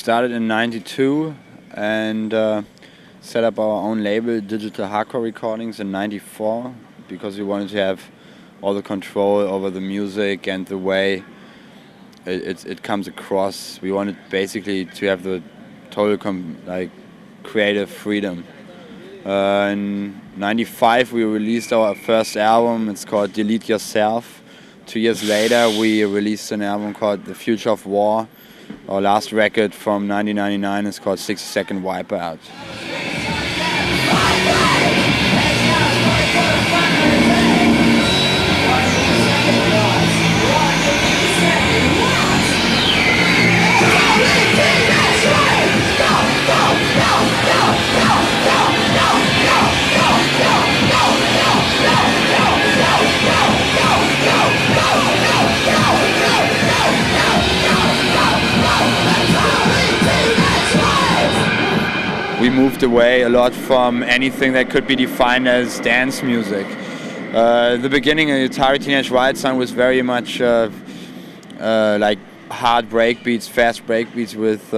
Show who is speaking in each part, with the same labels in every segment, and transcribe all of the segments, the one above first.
Speaker 1: started in '92 and set up our own label, Digital Hardcore Recordings, in '94 because we wanted to have all the control over the music and the way it comes across. We wanted basically to have the total creative freedom. In '95 we released our first album. It's called Delete Yourself. 2 years later we released an album called The Future of War. Our last record from 1999 is called 60 Second Wipeout. We moved away a lot from anything that could be defined as dance music. The beginning of the Atari Teenage Riot song was very much like hard breakbeats, fast breakbeats with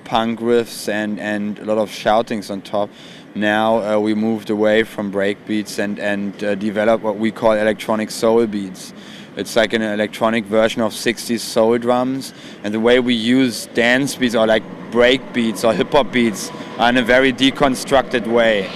Speaker 1: punk riffs and a lot of shoutings on top. Now we moved away from breakbeats and developed what we call electronic soul beats. It's like an electronic version of 60s soul drums, and the way we use dance beats or like break beats or hip hop beats are in a very deconstructed way.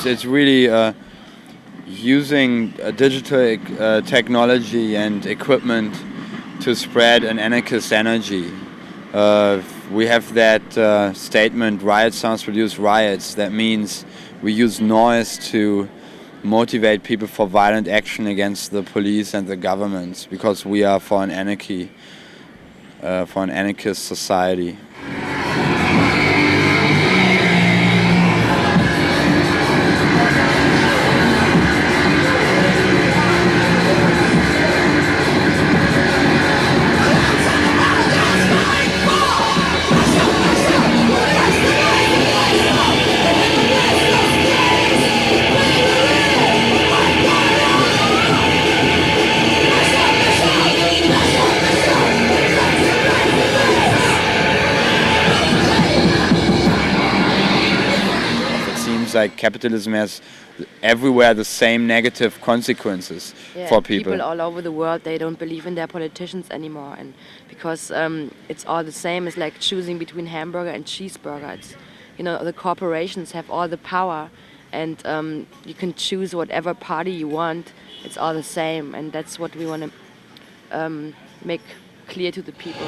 Speaker 1: It's really using digital technology and equipment to spread an anarchist energy. We have that statement, riot sounds produce riots. That means we use noise to motivate people for violent action against the police and the governments, because we are for an anarchy, for an anarchist society. Like capitalism has everywhere the same negative consequences for people.
Speaker 2: People all over the world, they don't believe in their politicians anymore, and because it's all the same. It's like choosing between hamburger and cheeseburger. It's, you know, the corporations have all the power, and you can choose whatever party you want. It's all the same, and that's what we want to make clear to the people.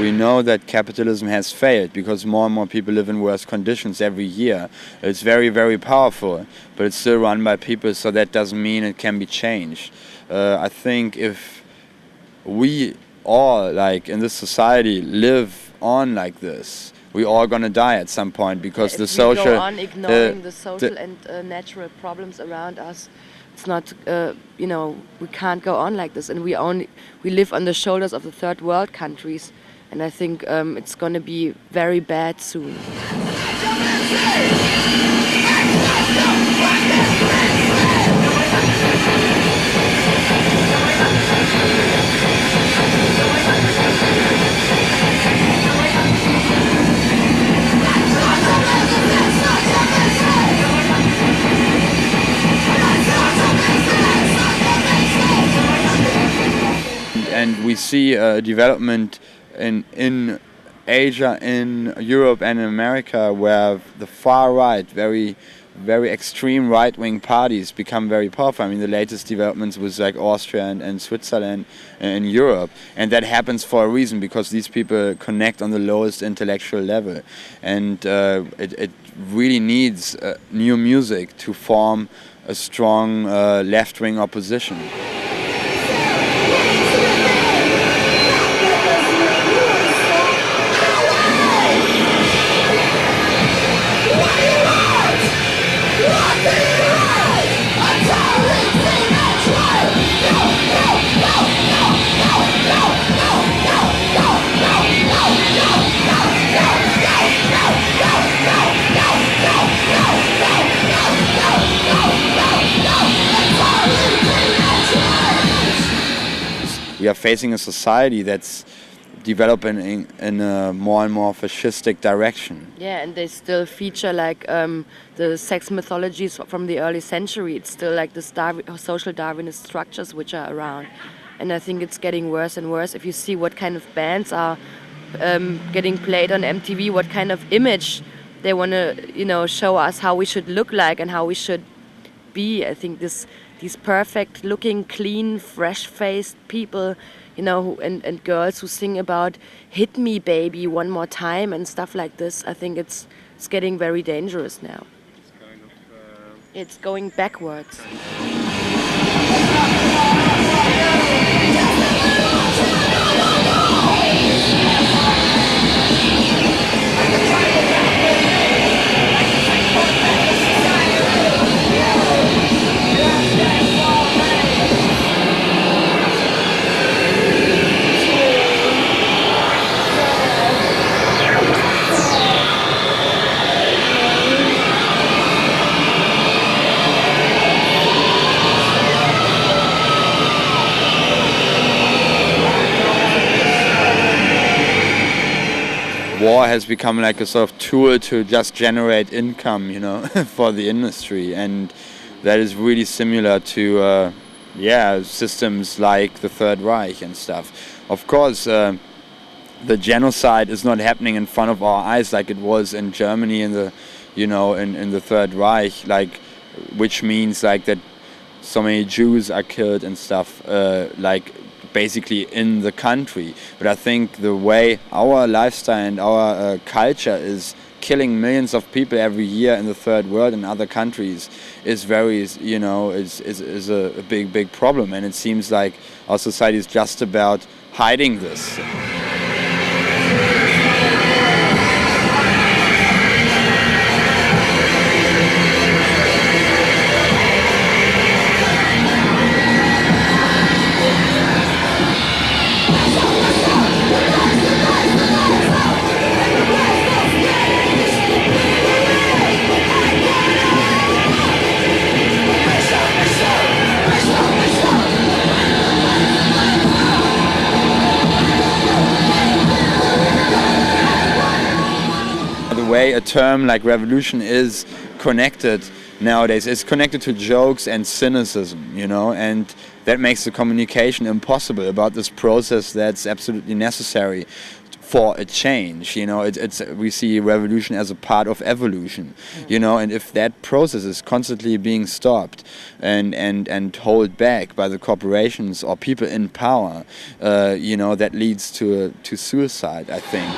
Speaker 2: We know that capitalism has failed because more and more people live in worse conditions every year. It's very, very powerful, but it's still run by people, so that doesn't mean it can be changed. I think if we all, like in this society, live on like this, we're all gonna die at some point, because the social... If we go on ignoring the social and natural problems around us, it's not, you know, we can't go on like this, and we live on the shoulders of the third world countries. And I think it's going to be very bad soon. see development in Asia, in Europe and in America, where the far right, very extreme right-wing parties become very powerful. I mean, the latest developments was like Austria and Switzerland and Europe, and that happens for a reason, because these people connect on the lowest intellectual level, and it really needs new music to form a strong left-wing opposition. We are facing a society that's developing in a more and more fascistic direction.
Speaker 3: Yeah, and they still feature like the sex mythologies from the early century. It's still like the social Darwinist structures which are around. And I think it's getting worse and worse. If you see what kind of bands are getting played on MTV, what kind of image they want to, show us how we should look like and how we should be. I think these perfect looking, clean, fresh-faced people, and girls who sing about "hit me, baby, one more time" and stuff like this. I think it's getting very dangerous now. It's going backwards.
Speaker 2: War has become like a sort of tool to just generate income, for the industry, and that is really similar to, systems like the Third Reich and stuff. Of course, the genocide is not happening in front of our eyes like it was in Germany in the Third Reich, which means like that so many Jews are killed and stuff, basically in the country. But I think the way our lifestyle and our culture is killing millions of people every year in the third world and other countries is very, is a big problem. And it seems like our society is just about hiding this. A term like revolution is connected nowadays. It's connected to jokes and cynicism, and that makes the communication impossible about this process that's absolutely necessary for a change. We see revolution as a part of evolution, and if that process is constantly being stopped and held back by the corporations or people in power, that leads to suicide, I think.